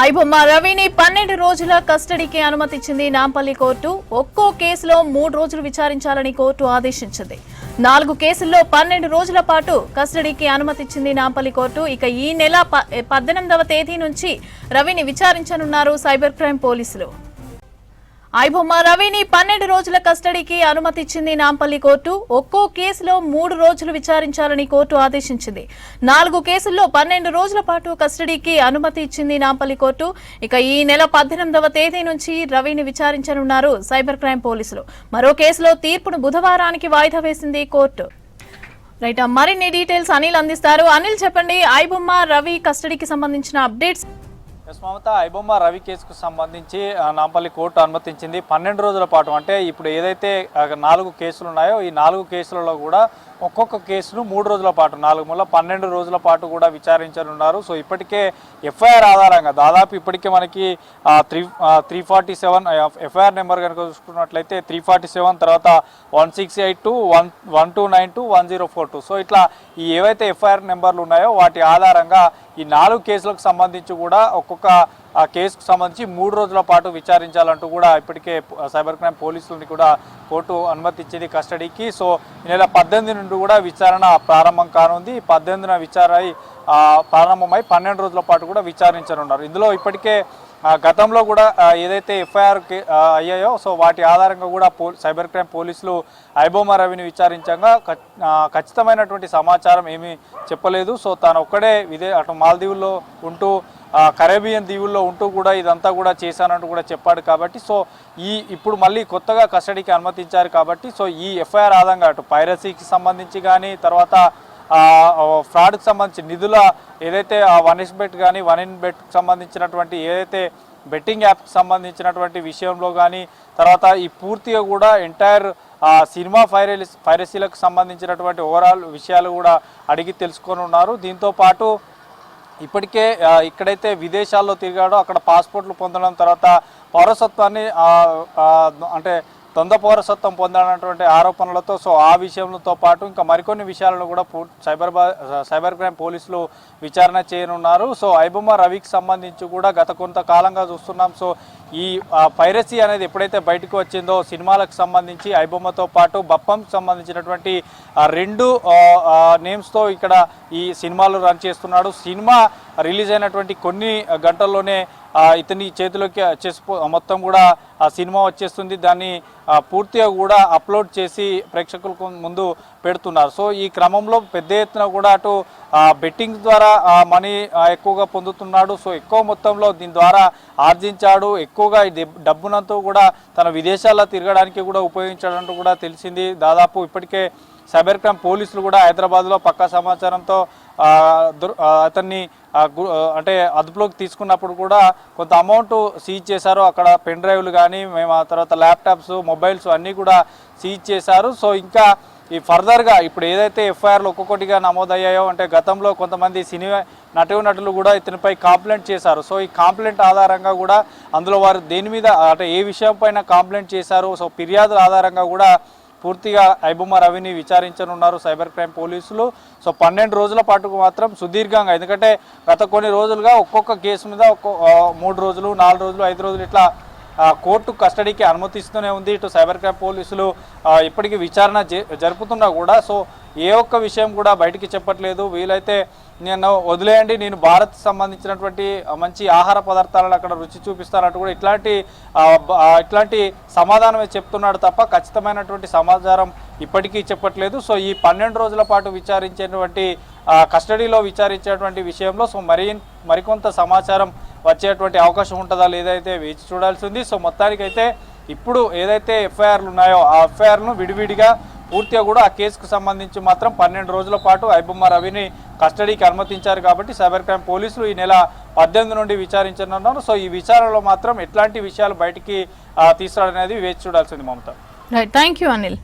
ఐబొమ్మ రవిని 12 రోజుల కస్టడీకి అనుమతిచ్చింది నాంపల్లి కోర్టు. ఒక్కో కేసులో 3 రోజులు విచారించాలని కోర్టు ఆదేశించింది. 4 కేసుల్లో 12 రోజుల పాటు కస్టడీకి అనుమతిచ్చింది నాంపల్లి కోర్టు. ఇక ఈ నెల 18వ తేదీ నుంచి రవిని విచారించనున్నారు సైబర్ క్రైమ్ పోలీసులు. ఐబొమ్మ రవిని 12 రోజుల కస్టడీకి అనుమతిచ్చింది నాంపల్లి కోర్టు. ఒక్కో కేసులో 3 రోజులు విచారించాలని కోర్టు ఆదేశించింది. 4 కేసుల్లో 12 రోజుల పాటు కస్టడీకి అనుమతి ఇచ్చింది నాంపల్లి కోర్టు. ఇక ఈ నెల 18వ తేదీ నుంచి రవిని విచారించనున్నారు సైబర్ క్రైమ్ పోలీసులు. మరో కేసులో తీర్పును బుధవారానికి వాయిదా వేసింది కోర్టు. రైట్, మరిన్ని డీటెయిల్స్ అనిల్ అందిస్తారు. అనిల్ చెప్పండి, ఐబొమ్మ రవి కస్టడీకి సంబంధించిన అప్డేట్స్. మమత, ఐబొమ్మ రవి కేసుకు సంబంధించి నాంపల్లి కోర్టు అనుమతించింది 12 రోజుల పాటు. అంటే ఇప్పుడు ఏదైతే 4 కేసులు ఉన్నాయో ఈ 4 కేసులలో కూడా ఒక్కొక్క కేసును 3 రోజుల పాటు 12 రోజుల పాటు కూడా విచారించనున్నారు. సో ఇప్పటికే ఎఫ్ఐఆర్ ఆధారంగా దాదాపు ఇప్పటికే మనకి 347 ఎఫ్ఐఆర్ నెంబర్ కనుక చూసుకున్నట్లయితే 347, తర్వాత 1682, 1292, 1042. సో ఇట్లా ఈ ఏవైతే ఎఫ్ఐఆర్ నెంబర్లు ఉన్నాయో వాటి ఆధారంగా ఈ 4 కేసులకు సంబంధించి కూడా ఒక్కొక్క కేసుకు సంబంధించి 3 రోజుల పాటు విచారించాలంటూ కూడా ఇప్పటికే సైబర్ క్రైమ్ పోలీసులని కూడా కోర్టు అనుమతించింది కస్టడీకి. సో ఈ నెల 18 నుండి కూడా విచారణ ప్రారంభం కానుంది. 18న విచారణ ప్రారంభమై 12 రోజుల పాటు కూడా విచారించనున్నారు. ఇందులో ఇప్పటికే గతంలో కూడా ఏదైతే ఎఫ్ఐఆర్ అయ్యాయో సో వాటి ఆధారంగా కూడా సైబర్ క్రైమ్ పోలీసులు ఐబొమ్మ రవిని విచారించగా ఖచ్చితమైనటువంటి సమాచారం ఏమీ చెప్పలేదు. సో తాను ఒక్కడే అటు మాల్దీవుల్లో ఉంటూ కరేబియన్ దీవుల్లో ఉంటూ కూడా ఇదంతా కూడా చేశానంటూ కూడా చెప్పాడు. కాబట్టి సో ఇప్పుడు మళ్ళీ కొత్తగా కస్టడీకి అనుమతించారు కాబట్టి సో ఈ ఎఫ్ఐఆర్ ఆధారంగా అటు పైరసీకి సంబంధించి కానీ, తర్వాత ఫ్రాడ్కి సంబంధించి నిధుల ఏదైతే 1xBet కానీ 1xBet సంబంధించినటువంటి ఏదైతే బెట్టింగ్ యాప్కి సంబంధించినటువంటి విషయంలో కానీ, తర్వాత ఈ పూర్తిగా కూడా ఎంటైర్ సినిమా పైరసీలకు సంబంధించినటువంటి ఓవరాల్ విషయాలు కూడా అడిగి తెలుసుకొని ఉన్నారు. దీంతోపాటు ఇప్పటికే ఇక్కడైతే విదేశాల్లో తిరిగాడో అక్కడ పాస్పోర్ట్లు పొందడం, తర్వాత పౌరసత్వాన్ని అంటే దొంగ పౌరసత్వం పొందాలన్నటువంటి ఆరోపణలతో సో ఆ విషయంతో పాటు ఇంకా మరికొన్ని విషయాలను కూడా సైబర్ క్రైమ్ పోలీసులు విచారణ చేయనున్నారు. సో ఐబొమ్మ రవికి సంబంధించి కూడా గత కొంతకాలంగా చూస్తున్నాం. సో ఈ పైరసీ అనేది ఎప్పుడైతే బయటకు వచ్చిందో సినిమాలకు సంబంధించి ఐబొమ్మతో పాటు బప్పంకి సంబంధించినటువంటి 2 నేమ్స్తో ఇక్కడ ఈ సినిమాలు రన్ చేస్తున్నాడు. సినిమా రిలీజ్ అయినటువంటి కొన్ని గంటల్లోనే ఇతని చేతిలోకి మొత్తం కూడా ఆ సినిమా వచ్చేస్తుంది. దాన్ని పూర్తిగా కూడా అప్లోడ్ చేసి ప్రేక్షకులకు ముందు పెడుతున్నారు. సో ఈ క్రమంలో పెద్ద ఎత్తున కూడా అటు బెట్టింగ్ ద్వారా మనీ ఎక్కువగా పొందుతున్నాడు. సో ఎక్కువ మొత్తంలో దీని ద్వారా ఆర్జించాడు. ఎక్కువగా ఈ డబ్బునంతా కూడా తన విదేశాల్లో తిరగడానికి కూడా ఉపయోగించాడంటూ కూడా తెలిసింది. దాదాపు ఇప్పటికే సైబర్ క్రైమ్ పోలీసులు కూడా హైదరాబాద్లో పక్కా సమాచారంతో అతన్ని అంటే అదుపులోకి తీసుకున్నప్పుడు కూడా కొంత అమౌంట్ సీజ్ చేశారు. అక్కడ పెన్ డ్రైవ్లు కానీ మేము తర్వాత ల్యాప్టాప్స్, మొబైల్స్ అన్నీ కూడా సీజ్ చేశారు. సో ఇంకా ఈ ఫర్దర్గా ఇప్పుడు ఏదైతే ఎఫ్ఐఆర్లు ఒక్కొక్కటిగా నమోదయ్యాయో అంటే గతంలో కొంతమంది సినిమా నటులు కూడా ఇతనిపై కంప్లైంట్ చేశారు. సో ఈ కంప్లైంట్ ఆధారంగా కూడా అందులో వారు దేని మీద అంటే ఏ విషయం పైన కంప్లైంట్ చేశారు, సో ఫిర్యాదుల ఆధారంగా కూడా పూర్తిగా ఐబొమ్మ రవిని విచారించనున్నారు సైబర్ క్రైమ్ పోలీసులు. సో 12 రోజుల పాటు మాత్రం సుదీర్ఘంగా, ఎందుకంటే గత కొన్ని రోజులుగా ఒక్కొక్క కేసు మీద 3 రోజులు, 4 రోజులు, 5 రోజులు ఇట్లా కోర్టు కస్టడీకి అనుమతిస్తూనే ఉంది. ఇటు సైబర్ క్రైమ్ పోలీసులు ఇప్పటికీ విచారణ జరుపుతున్నా కూడా సో ఏ ఒక్క విషయం కూడా బయటికి చెప్పట్లేదు. వీలైతే నేను వదిలేయండి, నేను భారత్ సంబంధించినటువంటి మంచి ఆహార పదార్థాలను అక్కడ రుచి చూపిస్తానంటూ కూడా ఇట్లాంటి సమాధానమే చెప్తున్నాడు తప్ప ఖచ్చితమైనటువంటి సమాచారం ఇప్పటికీ చెప్పట్లేదు. సో ఈ 12 రోజుల పాటు విచారించేటువంటి కస్టడీలో విచారించేటువంటి విషయంలో సో మరికొంత సమాచారం వచ్చేటువంటి అవకాశం ఉంటుందా లేదైతే వేచి చూడాల్సి ఉంది. సో మొత్తానికైతే ఇప్పుడు ఏదైతే ఎఫ్ఐఆర్లు ఉన్నాయో ఆ ఎఫ్ఐఆర్ను విడివిడిగా పూర్తిగా కూడా ఆ కేసుకు సంబంధించి మాత్రం 12 రోజుల పాటు ఐబొమ్మ రవిని కస్టడీకి అనుమతించారు. కాబట్టి సైబర్ క్రైమ్ పోలీసులు ఈ నెల 18 నుండి విచారించనున్నారు. సో ఈ విచారణలో మాత్రం ఎట్లాంటి విషయాలు బయటికి తీసుకురావడం అనేది వేచి చూడాల్సింది. మమత, రైట్, థ్యాంక్ యూ అనిల్.